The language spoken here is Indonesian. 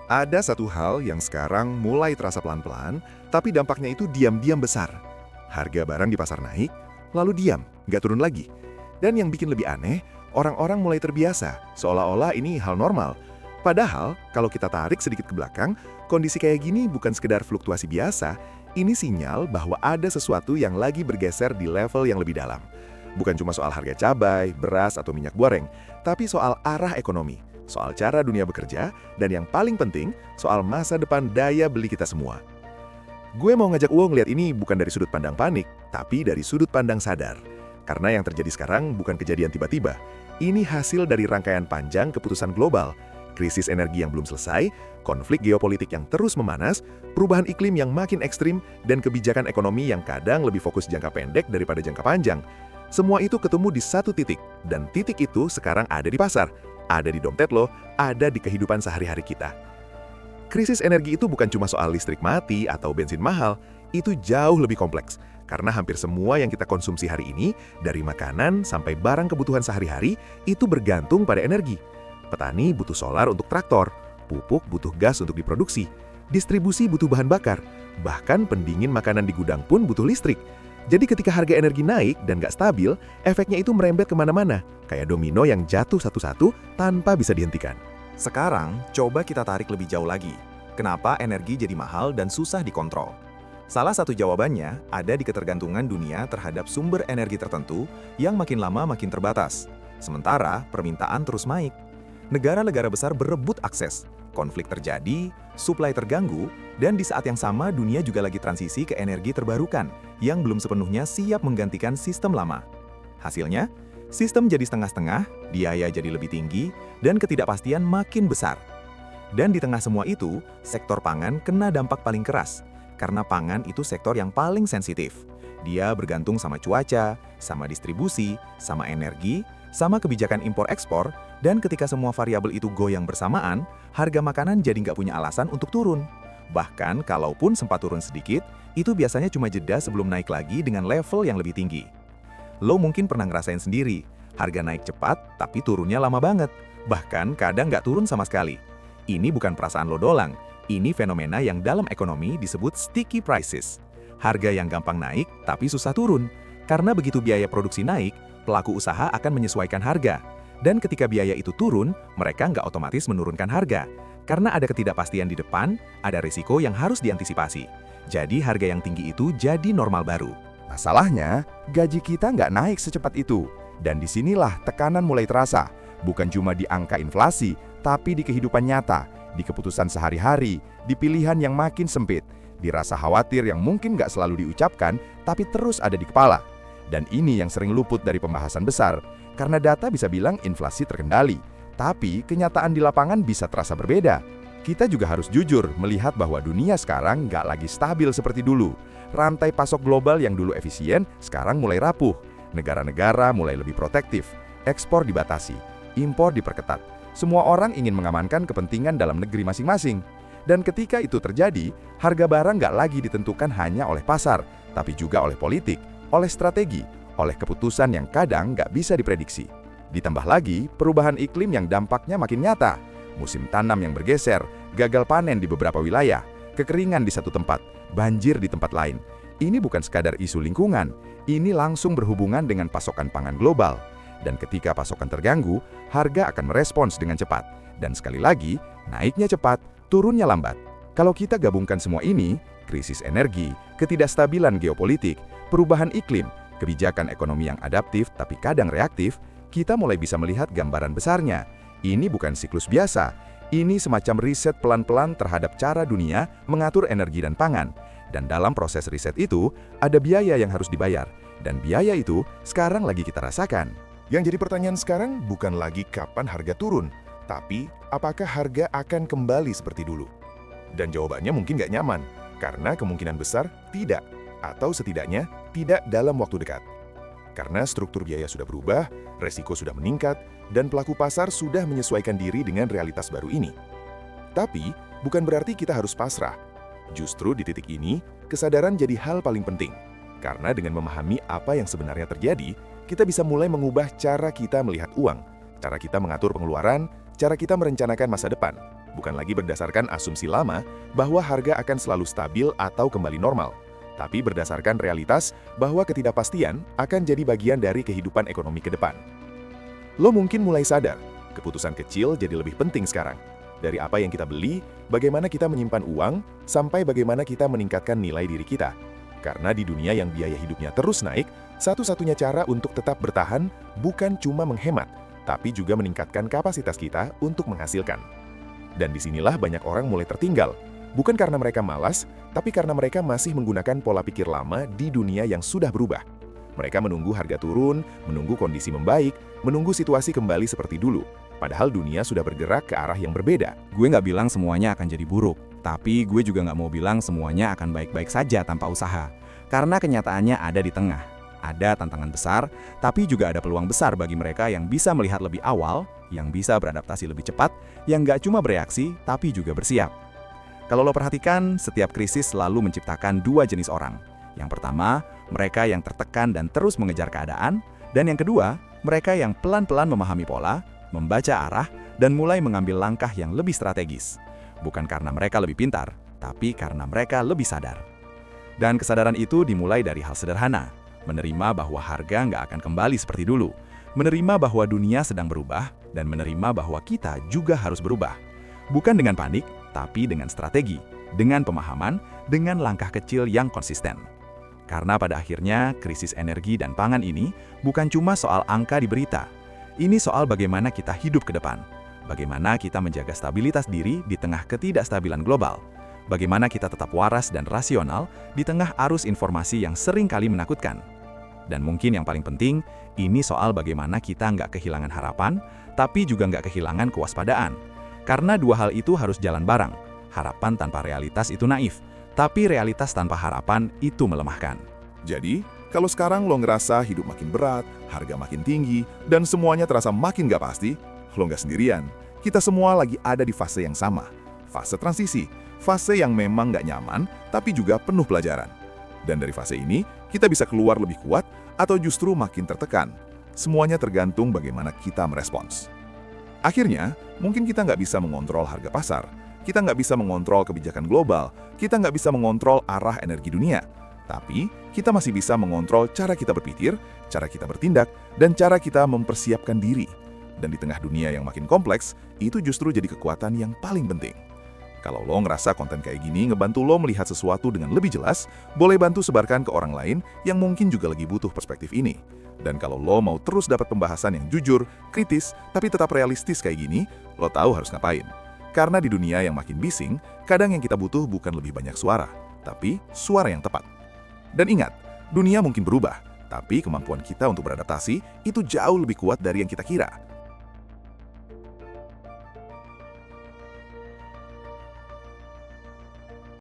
Ada satu hal yang sekarang mulai terasa pelan-pelan, tapi dampaknya itu diam-diam besar. Harga barang di pasar naik, lalu diam, nggak turun lagi. Dan yang bikin lebih aneh, orang-orang mulai terbiasa, seolah-olah ini hal normal. Padahal, kalau kita tarik sedikit ke belakang, kondisi kayak gini bukan sekedar fluktuasi biasa, ini sinyal bahwa ada sesuatu yang lagi bergeser di level yang lebih dalam. Bukan cuma soal harga cabai, beras, atau minyak goreng, tapi soal arah ekonomi, soal cara dunia bekerja, dan yang paling penting, soal masa depan daya beli kita semua. Gue mau ngajak Uwo ngeliat ini bukan dari sudut pandang panik, tapi dari sudut pandang sadar. Karena yang terjadi sekarang bukan kejadian tiba-tiba. Ini hasil dari rangkaian panjang keputusan global, krisis energi yang belum selesai, konflik geopolitik yang terus memanas, perubahan iklim yang makin ekstrim, dan kebijakan ekonomi yang kadang lebih fokus jangka pendek daripada jangka panjang. Semua itu ketemu di satu titik, dan titik itu sekarang ada di pasar, ada di dompet lo, ada di kehidupan sehari-hari kita. Krisis energi itu bukan cuma soal listrik mati atau bensin mahal, itu jauh lebih kompleks. Karena hampir semua yang kita konsumsi hari ini, dari makanan sampai barang kebutuhan sehari-hari, itu bergantung pada energi. Petani butuh solar untuk traktor, pupuk butuh gas untuk diproduksi, distribusi butuh bahan bakar, bahkan pendingin makanan di gudang pun butuh listrik. Jadi ketika harga energi naik dan nggak stabil, efeknya itu merembet kemana-mana, kayak domino yang jatuh satu-satu tanpa bisa dihentikan. Sekarang, coba kita tarik lebih jauh lagi. Kenapa energi jadi mahal dan susah dikontrol? Salah satu jawabannya ada di ketergantungan dunia terhadap sumber energi tertentu yang makin lama makin terbatas. Sementara permintaan terus naik. Negara-negara besar berebut akses, konflik terjadi, suplai terganggu, dan di saat yang sama dunia juga lagi transisi ke energi terbarukan yang belum sepenuhnya siap menggantikan sistem lama. Hasilnya, sistem jadi setengah-setengah, biaya jadi lebih tinggi, dan ketidakpastian makin besar. Dan di tengah semua itu, sektor pangan kena dampak paling keras, karena pangan itu sektor yang paling sensitif. Dia bergantung sama cuaca, sama distribusi, sama energi, sama kebijakan impor-ekspor, dan ketika semua variabel itu goyang bersamaan, harga makanan jadi nggak punya alasan untuk turun. Bahkan kalaupun sempat turun sedikit, itu biasanya cuma jeda sebelum naik lagi dengan level yang lebih tinggi. Lo mungkin pernah ngerasain sendiri, harga naik cepat tapi turunnya lama banget, bahkan kadang nggak turun sama sekali. Ini bukan perasaan lo doang, ini fenomena yang dalam ekonomi disebut sticky prices. Harga yang gampang naik tapi susah turun, karena begitu biaya produksi naik, pelaku usaha akan menyesuaikan harga. Dan ketika biaya itu turun, mereka nggak otomatis menurunkan harga. Karena ada ketidakpastian di depan, ada risiko yang harus diantisipasi. Jadi harga yang tinggi itu jadi normal baru. Masalahnya, gaji kita nggak naik secepat itu. Dan disinilah tekanan mulai terasa. Bukan cuma di angka inflasi, tapi di kehidupan nyata, di keputusan sehari-hari, di pilihan yang makin sempit, di rasa khawatir yang mungkin nggak selalu diucapkan, tapi terus ada di kepala. Dan ini yang sering luput dari pembahasan besar, karena data bisa bilang inflasi terkendali, tapi kenyataan di lapangan bisa terasa berbeda. Kita juga harus jujur melihat bahwa dunia sekarang nggak lagi stabil seperti dulu. Rantai pasok global yang dulu efisien, sekarang mulai rapuh. Negara-negara mulai lebih protektif, ekspor dibatasi, impor diperketat. Semua orang ingin mengamankan kepentingan dalam negeri masing-masing. Dan ketika itu terjadi, harga barang nggak lagi ditentukan hanya oleh pasar, tapi juga oleh politik, oleh strategi, oleh keputusan yang kadang nggak bisa diprediksi. Ditambah lagi, perubahan iklim yang dampaknya makin nyata. Musim tanam yang bergeser, gagal panen di beberapa wilayah, kekeringan di satu tempat, banjir di tempat lain. Ini bukan sekadar isu lingkungan, ini langsung berhubungan dengan pasokan pangan global. Dan ketika pasokan terganggu, harga akan merespons dengan cepat. Dan sekali lagi, naiknya cepat, turunnya lambat. Kalau kita gabungkan semua ini, krisis energi, ketidakstabilan geopolitik, perubahan iklim, kebijakan ekonomi yang adaptif tapi kadang reaktif, kita mulai bisa melihat gambaran besarnya. Ini bukan siklus biasa, ini semacam riset pelan-pelan terhadap cara dunia mengatur energi dan pangan. Dan dalam proses riset itu, ada biaya yang harus dibayar. Dan biaya itu sekarang lagi kita rasakan. Yang jadi pertanyaan sekarang bukan lagi kapan harga turun, tapi apakah harga akan kembali seperti dulu? Dan jawabannya mungkin nggak nyaman, karena kemungkinan besar tidak, atau setidaknya tidak dalam waktu dekat. Karena struktur biaya sudah berubah, resiko sudah meningkat, dan pelaku pasar sudah menyesuaikan diri dengan realitas baru ini. Tapi, bukan berarti kita harus pasrah. Justru di titik ini, kesadaran jadi hal paling penting. Karena dengan memahami apa yang sebenarnya terjadi, kita bisa mulai mengubah cara kita melihat uang, cara kita mengatur pengeluaran, cara kita merencanakan masa depan. Bukan lagi berdasarkan asumsi lama bahwa harga akan selalu stabil atau kembali normal, tapi berdasarkan realitas bahwa ketidakpastian akan jadi bagian dari kehidupan ekonomi ke depan. Lo mungkin mulai sadar, keputusan kecil jadi lebih penting sekarang. Dari apa yang kita beli, bagaimana kita menyimpan uang, sampai bagaimana kita meningkatkan nilai diri kita. Karena di dunia yang biaya hidupnya terus naik, satu-satunya cara untuk tetap bertahan bukan cuma menghemat, tapi juga meningkatkan kapasitas kita untuk menghasilkan. Dan disinilah banyak orang mulai tertinggal, bukan karena mereka malas, tapi karena mereka masih menggunakan pola pikir lama di dunia yang sudah berubah. Mereka menunggu harga turun, menunggu kondisi membaik, menunggu situasi kembali seperti dulu. Padahal dunia sudah bergerak ke arah yang berbeda. Gue nggak bilang semuanya akan jadi buruk, tapi gue juga nggak mau bilang semuanya akan baik-baik saja tanpa usaha. Karena kenyataannya ada di tengah. Ada tantangan besar, tapi juga ada peluang besar bagi mereka yang bisa melihat lebih awal, yang bisa beradaptasi lebih cepat, yang nggak cuma bereaksi, tapi juga bersiap. Kalau lo perhatikan, setiap krisis selalu menciptakan dua jenis orang. Yang pertama, mereka yang tertekan dan terus mengejar keadaan, dan yang kedua, mereka yang pelan-pelan memahami pola, membaca arah, dan mulai mengambil langkah yang lebih strategis. Bukan karena mereka lebih pintar, tapi karena mereka lebih sadar. Dan kesadaran itu dimulai dari hal sederhana, menerima bahwa harga nggak akan kembali seperti dulu, menerima bahwa dunia sedang berubah, dan menerima bahwa kita juga harus berubah. Bukan dengan panik, tapi dengan strategi, dengan pemahaman, dengan langkah kecil yang konsisten. Karena pada akhirnya, krisis energi dan pangan ini bukan cuma soal angka di berita. Ini soal bagaimana kita hidup ke depan, bagaimana kita menjaga stabilitas diri di tengah ketidakstabilan global, bagaimana kita tetap waras dan rasional di tengah arus informasi yang sering kali menakutkan. Dan mungkin yang paling penting, ini soal bagaimana kita nggak kehilangan harapan, tapi juga nggak kehilangan kewaspadaan. Karena dua hal itu harus jalan bareng. Harapan tanpa realitas itu naif, tapi realitas tanpa harapan itu melemahkan. Jadi, kalau sekarang lo ngerasa hidup makin berat, harga makin tinggi, dan semuanya terasa makin gak pasti, lo nggak sendirian. Kita semua lagi ada di fase yang sama. Fase transisi, fase yang memang nggak nyaman, tapi juga penuh pelajaran. Dan dari fase ini, kita bisa keluar lebih kuat atau justru makin tertekan. Semuanya tergantung bagaimana kita merespons. Akhirnya, mungkin kita nggak bisa mengontrol harga pasar, kita nggak bisa mengontrol kebijakan global, kita nggak bisa mengontrol arah energi dunia. Tapi, kita masih bisa mengontrol cara kita berpikir, cara kita bertindak, dan cara kita mempersiapkan diri. Dan di tengah dunia yang makin kompleks, itu justru jadi kekuatan yang paling penting. Kalau lo ngerasa konten kayak gini ngebantu lo melihat sesuatu dengan lebih jelas, boleh bantu sebarkan ke orang lain yang mungkin juga lagi butuh perspektif ini. Dan kalau lo mau terus dapat pembahasan yang jujur, kritis, tapi tetap realistis kayak gini, lo tahu harus ngapain. Karena di dunia yang makin bising, kadang yang kita butuh bukan lebih banyak suara, tapi suara yang tepat. Dan ingat, dunia mungkin berubah, tapi kemampuan kita untuk beradaptasi itu jauh lebih kuat dari yang kita kira.